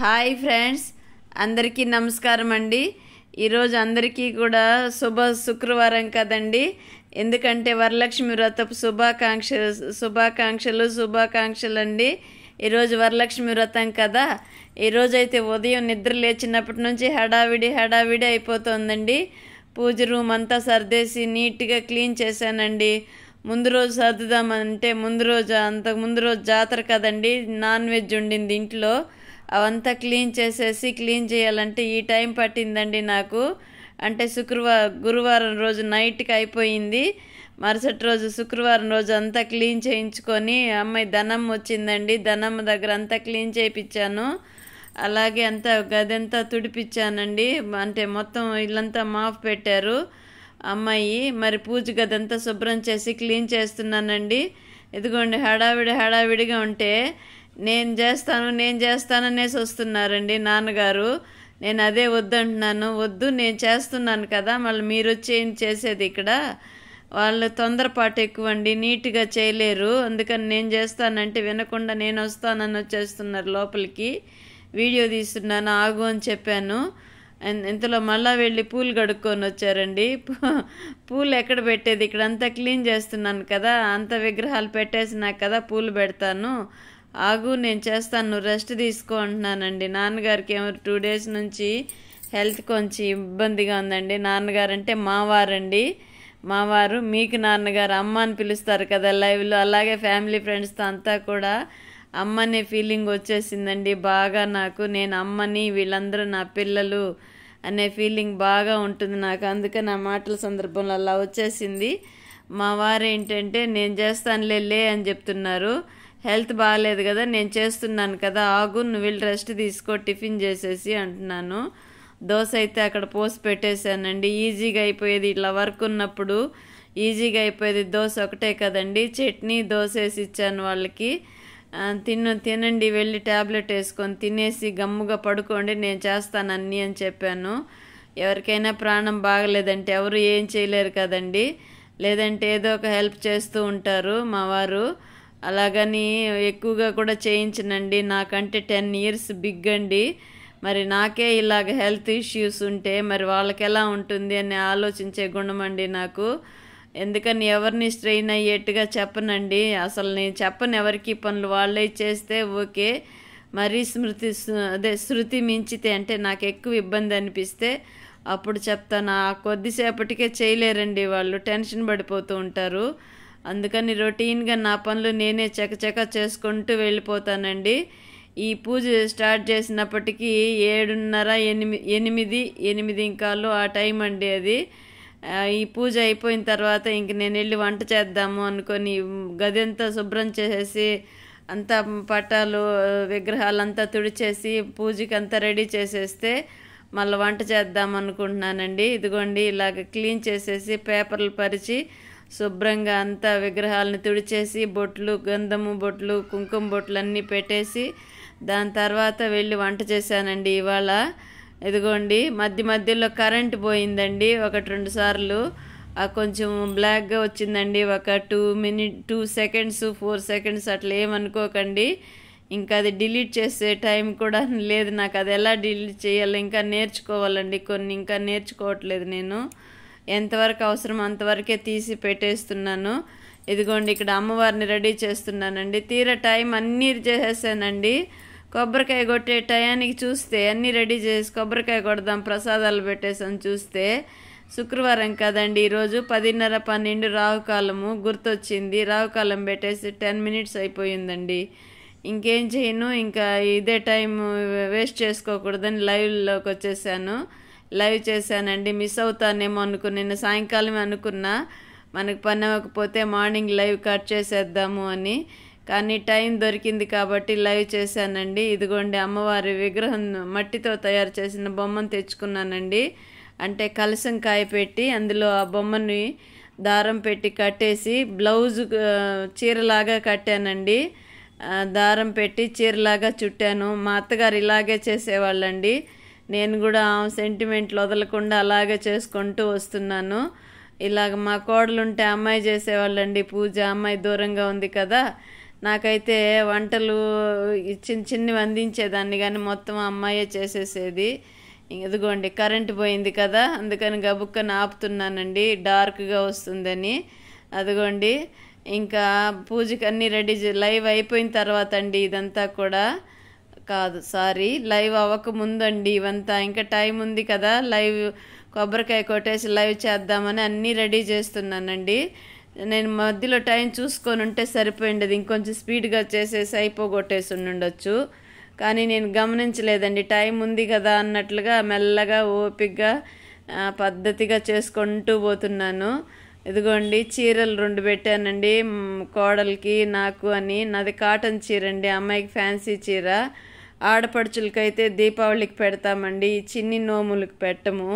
Hi friends, అందరికీ నమస్కారం అండి. ఈరోజు అందరికీ కూడా శుక్రవారం కదండి. ఎందుకంటే వరలక్ష్మి వ్రతపు శుభాకాంక్షలు అండి. ఈరోజు వరలక్ష్మి వ్రతం కదా. ఈరోజైతే ఉదయం నిద్ర లేచినప్పటి నుంచి హడావిడి అయిపోతుందండి. పూజ రూమ్ అంతా సర్దేసి నీట్గా క్లీన్ చేశానండి. ముందు రోజు సర్దుదామంటే ముందు రోజు జాతర కదండి, నాన్ వెజ్ ఉండింది ఇంట్లో. అవంతా క్లీన్ చేయాలంటే ఈ టైం పట్టిందండి నాకు. అంటే గురువారం రోజు నైట్కి అయిపోయింది. మరుసటి రోజు శుక్రవారం రోజు అంతా క్లీన్ చేయించుకొని అమ్మాయి ధనమ్మ వచ్చిందండి. ధనమ్మ దగ్గర అంతా క్లీన్ చేయించాను. అలాగే అంతా గదంతా తుడిపించానండి. అంటే మొత్తం ఇల్లంతా మాఫ్ పెట్టారు అమ్మాయి. మరి పూజ గదంతా శుభ్రం చేసి క్లీన్ చేస్తున్నానండి. ఇదిగోండి హడావిడిగా ఉంటే నేను చేస్తాననేసి వస్తున్నారండి నాన్నగారు. నేను అదే వద్దంటున్నాను. వద్దు, నేను చేస్తున్నాను కదా, మళ్ళీ మీరు వచ్చి ఏం చేసేది ఇక్కడ. వాళ్ళు తొందరపాటు ఎక్కువండి, నీట్గా చేయలేరు. అందుకని నేను చేస్తానంటే వినకుండా నేను వస్తానని వచ్చేస్తున్నారు లోపలికి. వీడియో తీస్తున్నాను, ఆగు అని చెప్పాను. ఇంతలో మళ్ళా వెళ్ళి పూలు కడుక్కొని వచ్చారండి. పూలు ఎక్కడ పెట్టేది, ఇక్కడ అంతా క్లీన్ చేస్తున్నాను కదా, అంత విగ్రహాలు పెట్టేసినాక కదా పూలు పెడతాను. ఆగు, నేను చేస్తాను, నువ్వు రెస్ట్ తీసుకో అంటున్నానండి. నాన్నగారికి ఏమో 2 days నుంచి హెల్త్ కొంచెం ఇబ్బందిగా ఉందండి. నాన్నగారు అంటే మావారండి. మావారు, మీకు నాన్నగారు అమ్మ అని పిలుస్తారు కదా లైవ్లో. అలాగే ఫ్యామిలీ ఫ్రెండ్స్తో అంతా కూడా అమ్మ అనే ఫీలింగ్ వచ్చేసిందండి బాగా నాకు. నేను అమ్మని, వీళ్ళందరూ నా పిల్లలు అనే ఫీలింగ్ బాగా ఉంటుంది నాకు. అందుకని నా మాటల సందర్భంలో అలా వచ్చేసింది. మా వారు ఏంటంటే నేను చేస్తానులే అని చెప్తున్నారు. హెల్త్ బాగాలేదు కదా, నేను చేస్తున్నాను కదా, ఆగు, నువ్వు వెళ్ళి రెస్ట్ తీసుకో, టిఫిన్ చేసేసి అంటున్నాను. దోశ అయితే అక్కడ పోసి పెట్టేశానండి. ఈజీగా అయిపోయేది, ఇట్లా వర్క్ ఉన్నప్పుడు ఈజీగా అయిపోయేది. దోశ ఒకటే కదండి, చట్నీ దోశ వేసి ఇచ్చాను వాళ్ళకి. తినండి, వెళ్ళి ట్యాబ్లెట్ వేసుకొని తినేసి గమ్ముగా పడుకోండి, నేను చేస్తాను అన్నీ అని చెప్పాను. ఎవరికైనా ప్రాణం బాగలేదంటే ఎవరు ఏం చేయలేరు కదండి. లేదంటే ఏదో ఒక హెల్ప్ చేస్తూ ఉంటారు మా వారు. అలాగని ఎక్కువగా కూడా చేయించనండి. నాకంటే 10 years బిగ్ అండి. మరి నాకే ఇలాగ హెల్త్ ఇష్యూస్ ఉంటే మరి వాళ్ళకి ఎలా ఉంటుంది అని ఆలోచించే గుణం అండి నాకు. ఎందుకని ఎవరిని స్ట్రెయిన్ అయ్యేట్టుగా చెప్పనండి. అసలు నేను చెప్పను ఎవరికి పనులు. వాళ్ళే చేస్తే ఓకే. మరీ శృతి మించితే అంటే నాకు ఎక్కువ ఇబ్బంది అనిపిస్తే అప్పుడు చెప్తాను. ఆ కొద్దిసేపటికే చేయలేరండి వాళ్ళు, టెన్షన్ పడిపోతూ ఉంటారు. అందుకని రొటీన్గా నా పనులు నేనే చకచక చేసుకుంటూ వెళ్ళిపోతానండి. ఈ పూజ స్టార్ట్ చేసినప్పటికీ 7:30, 8 ఇంకాలు ఆ టైం అండి అది. ఈ పూజ అయిపోయిన తర్వాత ఇంక నేను వెళ్ళి వంట చేద్దాము అనుకొని గదంతా శుభ్రం చేసేసి అంతా పటాలు విగ్రహాలంతా తుడిచేసి పూజకి అంతా రెడీ చేసేస్తే మళ్ళీ వంట చేద్దాం అనుకుంటున్నానండి. ఇదిగోండి ఇలాగ క్లీన్ చేసేసి పేపర్లు పరిచి శుభ్రంగా అంతా విగ్రహాలను తుడిచేసి బొట్లు, గంధము బొట్లు, కుంకుమ బొట్లు అన్నీ పెట్టేసి దాని తర్వాత వెళ్ళి వంట చేశానండి ఇవాళ. ఇదిగోండి మధ్యలో కరెంట్ పోయిందండి 1-2 సార్లు. కొంచెం బ్లాక్గా వచ్చిందండి. ఒక 2 seconds 4 seconds అట్లా ఏమనుకోకండి. ఇంకా అది డిలీట్ చేసే టైం కూడా లేదు నాకు. అది ఎలా డిలీట్ చేయాలో ఇంకా నేర్చుకోవాలండి. కొన్ని ఇంకా నేర్చుకోవట్లేదు నేను. ఎంతవరకు అవసరం అంతవరకే తీసి పెట్టేస్తున్నాను. ఇదిగోండి ఇక్కడ అమ్మవారిని రెడీ చేస్తున్నానండి. తీరా టైం అన్నీ చేసేసానండి. కొబ్బరికాయ కొట్టే టయానికి చూస్తే అన్నీ రెడీ చేసి కొబ్బరికాయ కొడదాం ప్రసాదాలు పెట్టేసాను. చూస్తే శుక్రవారం కదండి ఈరోజు. 10:30-12 రావుకాలము గుర్తొచ్చింది. రావుకాలం పెట్టేసి 10 minutes అయిపోయిందండి. ఇంకేం చేయను, ఇంకా ఇదే టైం వేస్ట్ చేసుకోకూడదని లైవ్లోకి వచ్చేసాను. లైవ్ చేశానండి. మిస్ అవుతానేమో నిన్న సాయంకాలం అనుకున్నా మనకు పని అవ్వకపోతే మార్నింగ్ లైవ్ కట్ చేసేద్దాము అని. కానీ టైం దొరికింది కాబట్టి లైవ్ చేశానండి. ఇదిగోండి అమ్మవారి విగ్రహం మట్టితో తయారు చేసిన బొమ్మను తెచ్చుకున్నానండి. అంటే కలసం కాయ పెట్టి అందులో ఆ బొమ్మని దారం పెట్టి కట్టేసి బ్లౌజ్ చీరలాగా కట్టానండి. దారం పెట్టి చీరలాగా చుట్టాను. మా అత్తగారు ఇలాగే చేసేవాళ్ళండి. నేను కూడా సెంటిమెంట్లు వదలకుండా అలాగే చేసుకుంటూ వస్తున్నాను. ఇలాగ మా కోడలుంటే అమ్మాయి చేసేవాళ్ళండి పూజ. అమ్మాయి దూరంగా ఉంది కదా, నాకైతే వంటలు చిన్నవి అందించేదాన్ని, కానీ మొత్తం అమ్మాయే చేసేసేది. ఇదిగోండి కరెంట్ పోయింది కదా, అందుకని గబుక్కని ఆపుతున్నానండి, డార్క్గా వస్తుందని. అదిగోండి ఇంకా పూజకి అన్నీ రెడీ లైవ్ అయిపోయిన తర్వాత అండి ఇదంతా కూడా, కాదు సారీ లైవ్ అవ్వకముందండి ఇవంతా. ఇంకా టైం ఉంది కదా, లైవ్ కొబ్బరికాయ కొట్టేసి లైవ్ చేద్దామని అన్నీ రెడీ చేస్తున్నానండి. నేను మధ్యలో టైం చూసుకొని ఉంటే సరిపోయింది, ఇంకొంచెం స్పీడ్గా చేసేసి అయిపోగొట్టేసి ఉండొచ్చు. కానీ నేను గమనించలేదండి, టైం ఉంది కదా అన్నట్లుగా మెల్లగా ఓపికగా పద్ధతిగా చేసుకుంటూ పోతున్నాను. ఇదిగోండి చీరలు 2 పెట్టానండి, కోడలికి నాకు అని. నాది కాటన్ చీర అండి, అమ్మాయికి ఫ్యాన్సీ చీర. ఆడపడుచులకైతే దీపావళికి పెడతామండి, చిన్ని నోములకు పెట్టము.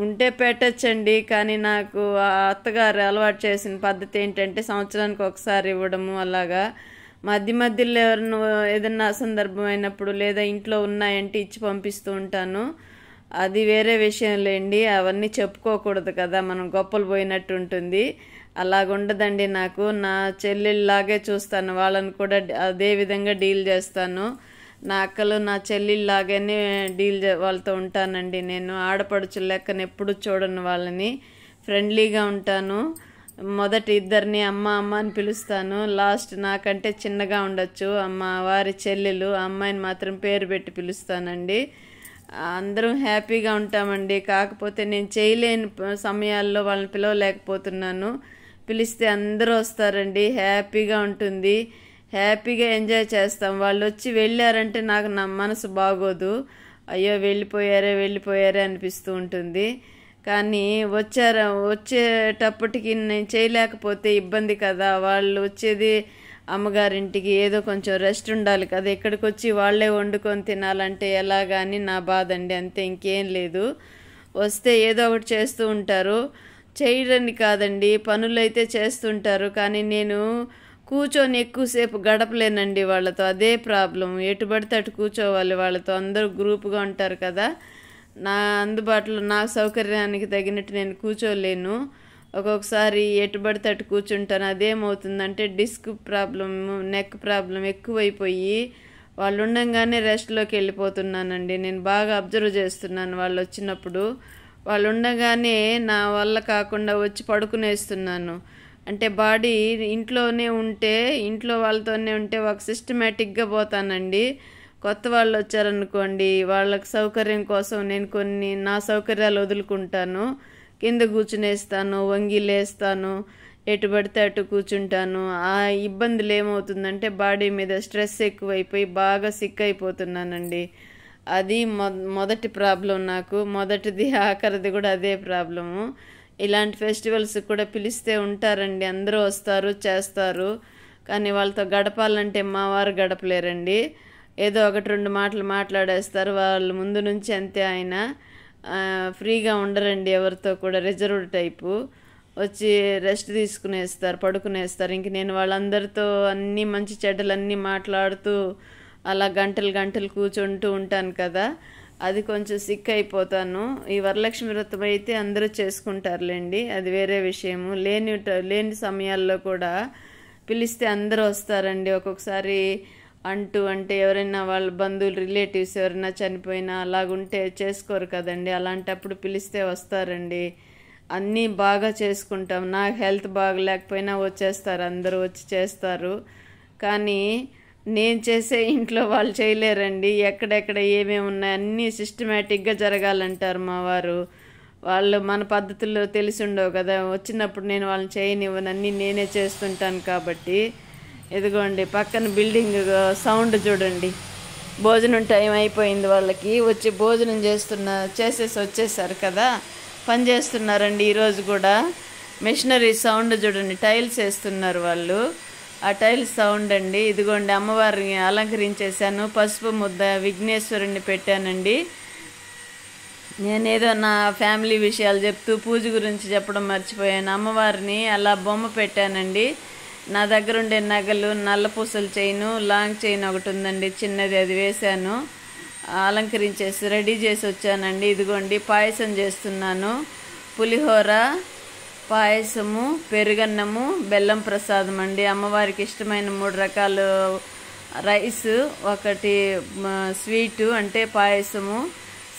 ఉంటే పెట్టచ్చండి, కానీ నాకు అత్తగారు అలవాటు చేసిన పద్ధతి ఏంటంటే సంవత్సరానికి ఒకసారి ఇవ్వడము. అలాగా మధ్యలో ఎవరినో ఏదన్నా సందర్భం అయినప్పుడు లేదా ఇంట్లో ఉన్నాయంటే ఇచ్చి పంపిస్తూ ఉంటాను. అది వేరే విషయం లేండి, అవన్నీ చెప్పుకోకూడదు కదా, మనం గొప్పలు పోయినట్టు ఉంటుంది. అలాగుండదండి నాకు. నా చెల్లెళ్ళలాగే చూస్తాను, వాళ్ళని కూడా అదే విధంగా డీల్ చేస్తాను. నా అక్కలు నా చెల్లెళ్ళలాగానే వాళ్ళతో ఉంటానండి. నేను ఆడపడుచుల లెక్కన ఎప్పుడు చూడను, వాళ్ళని ఫ్రెండ్లీగా ఉంటాను. మొదటి ఇద్దరిని అమ్మ అమ్మ అని పిలుస్తాను, లాస్ట్ నాకంటే చిన్నగా ఉండొచ్చు అమ్మ వారి చెల్లెలు, అమ్మాయిని మాత్రం పేరు పెట్టి పిలుస్తానండి. అందరం హ్యాపీగా ఉంటామండి. కాకపోతే నేను చేయలేని సమయాల్లో వాళ్ళని పిలవలేకపోతున్నాను, పిలిస్తే అందరూ వస్తారండి, హ్యాపీగా ఉంటుంది, హ్యాపీగా ఎంజాయ్ చేస్తాం. వాళ్ళు వచ్చి వెళ్ళారంటే నాకు నా మనసు బాగోదు, అయ్యో వెళ్ళిపోయారే అనిపిస్తూ ఉంటుంది. కానీ వచ్చేటప్పటికి నేను చేయలేకపోతే ఇబ్బంది కదా, వాళ్ళు వచ్చేది అమ్మగారింటికి, ఏదో కొంచెం రెస్ట్ ఉండాలి కదా, ఇక్కడికి వచ్చి వాళ్ళే వండుకొని తినాలంటే ఎలాగా అని నా బాధ అండి, అంతే, ఇంకేం లేదు. వస్తే ఏదో ఒకటి చేస్తూ ఉంటారు, చేయడానికి కాదండి, పనులైతే చేస్తుంటారు. కానీ నేను కూర్చొని ఎక్కువసేపు గడపలేనండి వాళ్ళతో, అదే ప్రాబ్లం. ఎటు పడితే అటు కూర్చోవాలి వాళ్ళతో, అందరూ గ్రూప్గా ఉంటారు కదా, నా అందుబాటులో నా సౌకర్యానికి తగినట్టు నేను కూర్చోలేను. ఒక్కొక్కసారి ఎటు పడితే అటు కూర్చుంటాను. అదేమవుతుందంటే డిస్క్ ప్రాబ్లం, నెక్ ప్రాబ్లం ఎక్కువైపోయి వాళ్ళు ఉండగానే రెస్ట్లోకి వెళ్ళిపోతున్నానండి. నేను బాగా అబ్జర్వ్ చేస్తున్నాను, వాళ్ళు వచ్చినప్పుడు వాళ్ళు ఉండగానే నా వల్ల కాకుండా వచ్చి పడుకునేస్తున్నాను. అంటే బాడీ ఇంట్లోనే ఉంటే, ఇంట్లో వాళ్ళతోనే ఉంటే ఒక సిస్టమేటిక్గా పోతానండి. కొత్త వాళ్ళు వచ్చారనుకోండి, వాళ్ళకి సౌకర్యం కోసం నేను కొన్ని నా సౌకర్యాలు వదులుకుంటాను, కింద కూర్చునేస్తాను, వంగి లేస్తాను, ఎటు పడితే అటు కూర్చుంటాను. ఆ ఇబ్బందులు ఏమవుతుందంటే బాడీ మీద స్ట్రెస్ ఎక్కువైపోయి బాగా సిక్ అయిపోతున్నానండి. అది మొదటి ప్రాబ్లం నాకు, మొదటిది ఆఖరిది కూడా అదే ప్రాబ్లము. ఇలాంటి ఫెస్టివల్స్ కూడా పిలిస్తే ఉంటారండి, అందరూ వస్తారు చేస్తారు, కానీ వాళ్ళతో గడపాలంటే మా వారు గడపలేరండి. ఏదో 1-2 మాటలు మాట్లాడేస్తారు, వాళ్ళు ముందు నుంచి అంతే. ఆయన ఫ్రీగా ఉండరండి ఎవరితో కూడా, రిజర్వ్డ్ టైపు. వచ్చి రెస్ట్ తీసుకునేస్తారు, పడుకునేస్తారు. ఇంక నేను వాళ్ళందరితో అన్నీ మంచి చెడ్డలన్నీ మాట్లాడుతూ అలా గంటలు కూర్చుంటూ ఉంటాను కదా, అది కొంచెం సిక్ అయిపోతాను. ఈ వరలక్ష్మి వ్రతం అయితే అందరూ చేసుకుంటారులేండి, అది వేరే విషయము. లేని సమయాల్లో కూడా పిలిస్తే అందరూ వస్తారండి. ఒక్కొక్కసారి అంటే ఎవరైనా వాళ్ళ బంధువులు రిలేటివ్స్ ఎవరైనా చనిపోయినా అలాగుంటే చేసుకోరు కదండి, అలాంటప్పుడు పిలిస్తే వస్తారండి. అన్నీ బాగా చేసుకుంటాం. నాకు హెల్త్ బాగలేకపోయినా వచ్చేస్తారు, అందరూ వచ్చి చేస్తారు. కానీ నేను చేసే ఇంట్లో వాళ్ళు చేయలేరండి. ఎక్కడెక్కడ ఏమేమి ఉన్నాయి అన్నీ సిస్టమేటిక్గా జరగాలంటారు మా వారు. వాళ్ళు మన పద్ధతుల్లో తెలిసి ఉండవు కదా, వచ్చినప్పుడు నేను వాళ్ళని చేయనివ్వను, అన్నీ నేనే చేస్తుంటాను కాబట్టి. ఇదిగోండి పక్కన బిల్డింగ్ సౌండ్ చూడండి. భోజనం టైం అయిపోయింది, వాళ్ళకి వచ్చి భోజనం చేసేసి వచ్చేసారు కదా, పని చేస్తున్నారండి. ఈరోజు కూడా మెషినరీ సౌండ్ చూడండి, టైల్స్ వేస్తున్నారు వాళ్ళు, ఆ టైల్స్ సౌండ్ అండి. ఇదిగోండి అమ్మవారిని అలంకరించేశాను, పసుపు ముద్ద విఘ్నేశ్వరుణ్ణి పెట్టానండి. నేనేదో నా ఫ్యామిలీ విషయాలు చెప్తూ పూజ గురించి చెప్పడం మర్చిపోయాను. అమ్మవారిని అలా బొమ్మ పెట్టానండి. నా దగ్గర ఉండే నగలు నల్ల పూసల చైను, లాంగ్ చైన్ ఒకటి ఉందండి చిన్నది, అది వేశాను, అలంకరించేసి రెడీ చేసి వచ్చానండి. ఇదిగోండి పాయసం చేస్తున్నాను, పులిహోర, పాయసము, పెరుగన్నము, బెల్లం ప్రసాదం అండి. అమ్మవారికి ఇష్టమైన 3 రకాలు రైస్, ఒకటి స్వీటు అంటే పాయసము,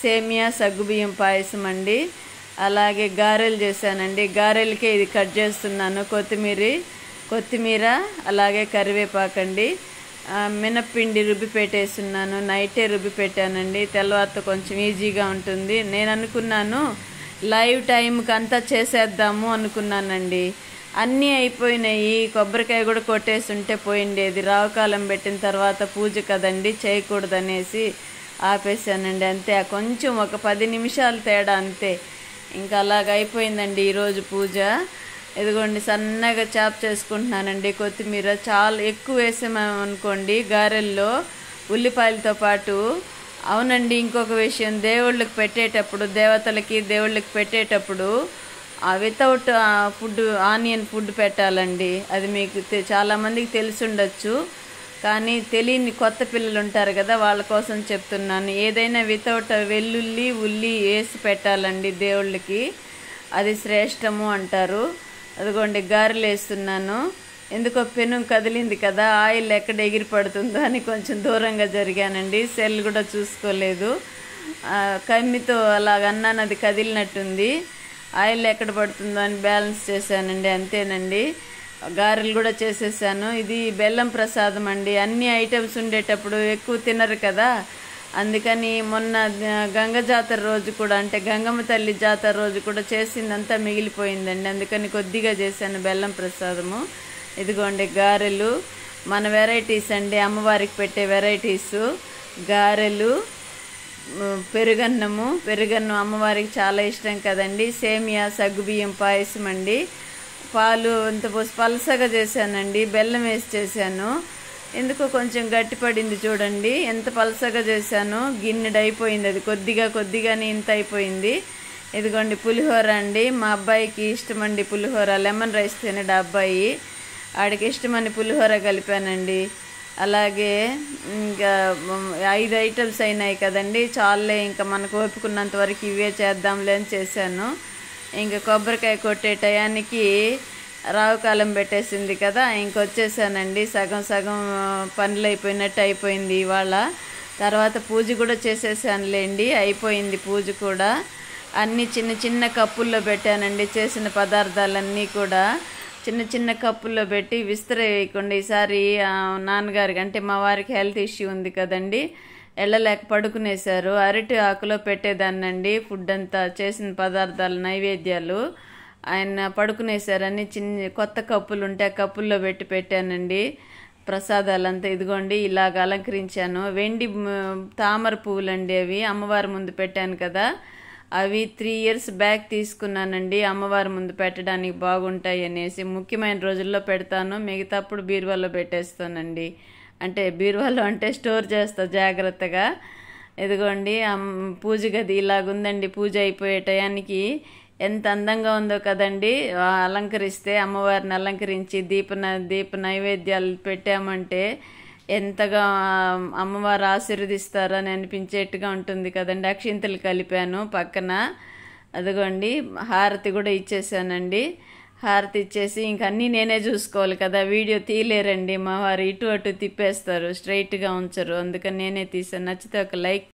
సేమియా సగ్గుబియ్యం పాయసం అండి. అలాగే గారెలు చేశానండి. గారెలకే ఇది కట్ చేస్తున్నాను. కొత్తిమీర అలాగే కరివేపాకండి. మినప్పిండి రుబ్బి పెట్టేస్తున్నాను. నైటే రుబ్బి పెట్టానండి. తెల్లవారితో కొంచెం ఈజీగా ఉంటుంది. నేను అనుకున్నాను లైవ్ టైంకి అంతా చేసేద్దాము అనుకున్నానండి. అన్నీ అయిపోయినాయి. కొబ్బరికాయ కూడా కొట్టేస్తుంటే పోయిండేది. రావుకాలం పెట్టిన తర్వాత పూజ కదండి, చేయకూడదనేసి ఆపేసానండి. అంతే, కొంచెం ఒక 10 నిమిషాలు తేడా అంతే. ఇంకా అలాగ అయిపోయిందండి ఈరోజు పూజ. ఇదిగోండి సన్నగా చాప్ చేసుకుంటున్నానండి. కొత్తిమీర చాలా ఎక్కువ వేసామనుకోండి గారెల్లో ఉల్లిపాయలతో పాటు. అవునండి, ఇంకొక విషయం, దేవుళ్ళకి పెట్టేటప్పుడు, దేవతలకి దేవుళ్ళకి పెట్టేటప్పుడు వితౌట్ ఆనియన్ ఫుడ్ పెట్టాలండి. అది మీకు చాలామందికి తెలిసి ఉండొచ్చు, కానీ తెలియని కొత్త పిల్లలు ఉంటారు కదా, వాళ్ళ కోసం చెప్తున్నాను. ఏదైనా వితౌట్ వెల్లుల్లి ఉల్లి వేసి పెట్టాలండి దేవుళ్ళకి, అది శ్రేష్టము అంటారు. అదిగోండి గారెలు వేస్తున్నాను. ఎందుకో పెను కదిలింది కదా, ఆయిల్ ఎక్కడ ఎగిరి పడుతుందో అని కొంచెం దూరంగా జరిగానండి. సెల్ కూడా చూసుకోలేదు. కమ్మితో అలాగన్నాను, అది కదిలినట్టుంది. ఆయిల్ ఎక్కడ పడుతుందో అని బ్యాలెన్స్ చేశానండి. అంతేనండి, గారెలు కూడా చేసేసాను. ఇది బెల్లం ప్రసాదం అండి. అన్ని ఐటమ్స్ ఉండేటప్పుడు ఎక్కువ తినరు కదా, అందుకని మొన్న గంగ జాతర రోజు కూడా, అంటే గంగమ్మ తల్లి జాతర రోజు కూడా చేసిందంతా మిగిలిపోయిందండి. అందుకని కొద్దిగా చేశాను బెల్లం ప్రసాదము. ఇదిగోండి గారెలు, మన వెరైటీస్ అండి, అమ్మవారికి పెట్టే వెరైటీస్. గారెలు, పెరుగన్నం అమ్మవారికి చాలా ఇష్టం కదండి. సేమియా సగ్గుబియ్యం పాయసం అండి. పాలు అంత పోసి పలసగా చేశానండి. బెల్లం వేసి చేశాను. ఎందుకో కొంచెం గట్టిపడింది చూడండి, ఎంత పలసగా చేశాను. గిన్నెడు అయిపోయింది, అది కొద్దిగానే ఇంత అయిపోయింది. ఇదిగోండి పులిహోర అండి. మా అబ్బాయికి ఇష్టమండి పులిహోర. లెమన్ రైస్ తినడు అబ్బాయి, ఆడికి ఇష్టమని పులిహోర కలిపానండి. అలాగే ఇంకా 5 ఐటమ్స్ అయినాయి కదండి, చాలే ఇంకా మనకు ఓపుకున్నంత వరకు ఇవే చేద్దాంలే అని చేశాను. ఇంకా కొబ్బరికాయ కొట్టే టయానికి రావుకాలం పెట్టేసింది కదా, ఇంకొచ్చేసానండి. సగం పనులు అయిపోయినట్టు అయిపోయింది ఇవాళ. తర్వాత పూజ కూడా చేసేసానులేండి, అయిపోయింది పూజ కూడా. అన్నీ చిన్న కప్పుల్లో పెట్టానండి. చేసిన పదార్థాలన్నీ కూడా చిన్న కప్పుల్లో పెట్టి విస్తర వేయకుండా, ఈసారి నాన్నగారికి అంటే మా వారికి హెల్త్ ఇష్యూ ఉంది కదండి, వెళ్ళలేక పడుకునేశారు. అరటి ఆకులో పెట్టేదాన్నండి ఫుడ్ అంతా, చేసిన పదార్థాలు నైవేద్యాలు. ఆయన పడుకునేశారని కొత్త కప్పులు ఉంటే ఆ కప్పుల్లో పెట్టానండి ప్రసాదాలంతా. ఇదిగోండి ఇలాగ అలంకరించాను. వెండి తామర పువ్వులండి, అవి అమ్మవారి ముందు పెట్టాను కదా, అవి 3 years బ్యాక్ తీసుకున్నానండి. అమ్మవారి ముందు పెట్టడానికి బాగుంటాయి అనేసి. ముఖ్యమైన రోజుల్లో పెడతాను, మిగతాప్పుడు బీరువాలో పెట్టేస్తానండి. అంటే బీరువాలో అంటే స్టోర్ చేస్తా జాగ్రత్తగా. ఇదిగోండి పూజ గది ఇలాగుందండి. పూజ అయిపోయే టయానికి ఎంత అందంగా ఉందో కదండి. అలంకరిస్తే, అమ్మవారిని అలంకరించి దీప నైవేద్యాలు పెట్టామంటే ఎంతగా అమ్మవారు ఆశీర్వదిస్తారని అనిపించేట్టుగా ఉంటుంది కదండి. అక్షింతలు కలిపాను పక్కన. అదిగోండి హారతి కూడా ఇచ్చేసానండి. హారతి ఇచ్చేసి ఇంక అన్నీ నేనే చూసుకోవాలి కదా, వీడియో తీయలేరండి మా వారు, ఇటు అటు తిప్పేస్తారు, స్ట్రైట్గా ఉంచరు. అందుకని నేనే తీసాను. నచ్చితే ఒక లైక్